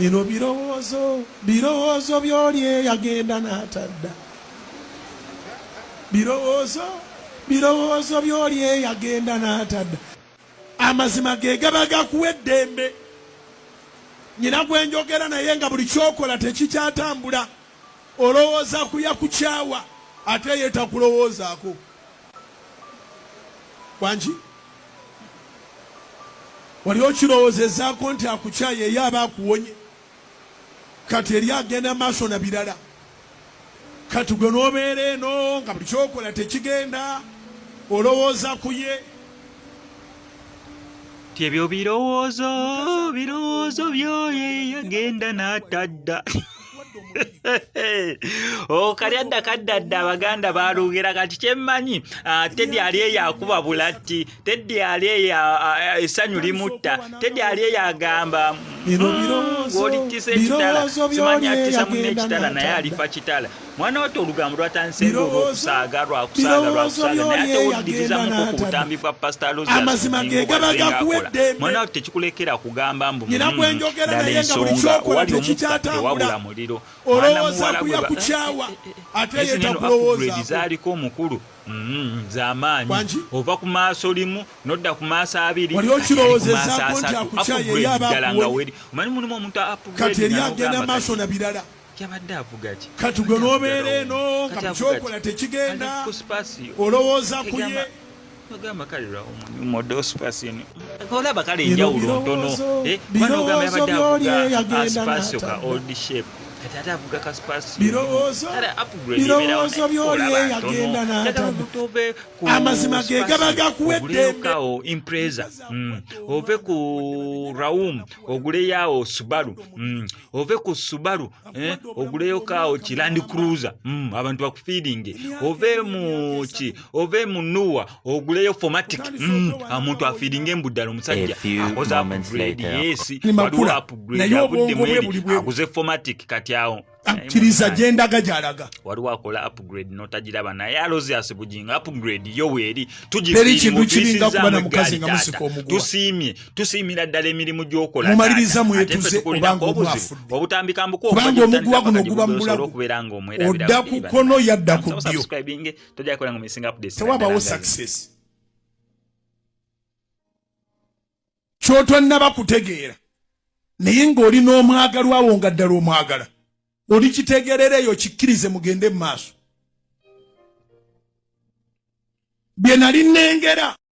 Bino birowoozo by'oli eyagenda n'atadda. Birowoozo by'oli eyagenda n'atadda. Amazima ge gaba gakuwa eddembe. Nyina gwe njogera naye nga buli kyokola tekikyatambula. Olowooza kuyakukyawa ate ye takulowoozaako. Wangi? Wali okirowoozezaako nti akukyaye ye aba akuwonye. Kati eri agenda maaso na birala. Kati gwe n'obeera eno nga buli kyokola tekigenda. Olowooza ku ye. Ebyo birowoozo byoye yagenda n'atadda. Kalyadda kaddadda Abaganda baalugera kati kyemmanyi Teddy ali eyo akuba bulatti, Teddy ali eyo essanyu limutta, Teddy ali eyo agamba ng'olittisa ekitala simanyi attisa munne ekitala naye alifa kitala. Mwana wato olugambo lwatandise olw'okusaaga naye ate owulirizamuko ku butambi bwa Pastor Rose amazima ge gaba gakuwa eddembe. mwana wato tekikulekera kugamba mbu Nyina gwe njogera naye nga buli kyokola tekikyatambula. tewabula muliro. Olowooza kuyakukyawa ate ye takulowoozaako. Zaaliko omukulu z'amaanyi Wangi? ova ku maaso limu nodda ku maaso abiri. Wali okirowoozezaako nti akukyaye ye aba akuwonye. Omanyi mulimu omuntu Kati eri agenda maaso na birala. yabadde avuga ki? Kati gwe n'obeera eno nga buli kyokola tekigenda. Olowooza ku ye. Bagamba kale modo spasio ni olaba kale enjawulo ntono bano ogamba yabadde avuga spasio ka old shape kati ate avuga ka spasio Birowoozo by'oli eyagenda n'atadda. Amazima ge gaba gakuwa eddembe. Impreza ove ku Raum oguleyo Subaru ove ku Subaru oguleyo kawo Land Cruiser abantu bakufiidinge ove mu Nuwa oguleyo Formatic omuntu afiidinge embuddala omusajja akoze upgrade yes waliwo upgrade avudde mweri aguze Formatic kati awo akkiriza gyendaga gy'alaga. waliwo akola upgrade n'otagiraba naye Alozias Bujinga upgrade yo weeri Teri kintu kiringa kuba na mukazi nga musika omuguwa. tusiimira ddala emirimu gy'okola Mumaliriza mwetuze obanga omwafudde. obutambika mbuko Kubanga omuguwa guno guba mu bulago. okubeera ng'omwerabira Odda ku kkono yadda ku ddyo. subscribing tojja kukola ng'omisinga updates Tewabaawo success. Ky'otonnaba kutegeera naye ng'oli n'omwagalwa wo nga ddala omwagala. Oli kitegerera eyo kikkirize mugende mu maaso. Bye nali nnengera